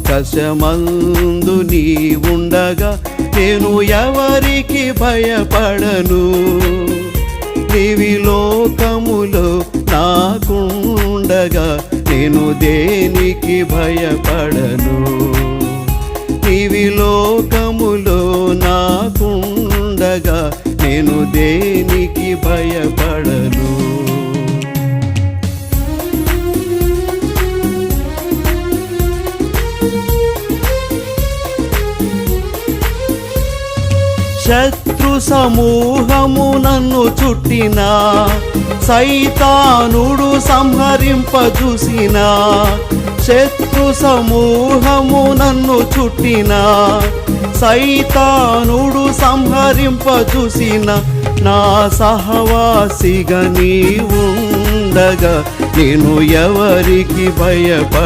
ఆకాశమందు నీ ఉండగా నేను ఎవరికి భయపడను. నీవి లోకములో నాకుండగా నేను దేనికి భయపడను. నీవి లోకములో నాకుండగా నేను దేనికి భయపడను. శత్రు సమూహము నన్ను చుట్టినా, సైతానుడు సంహరింపజూసినా. శత్రు సమూహము నన్ను చుట్టినా, సైతానుడు సంహరింపజూసిన. నా సహవాసిగా నీ ఉండగా నేను ఎవరికి భయపడ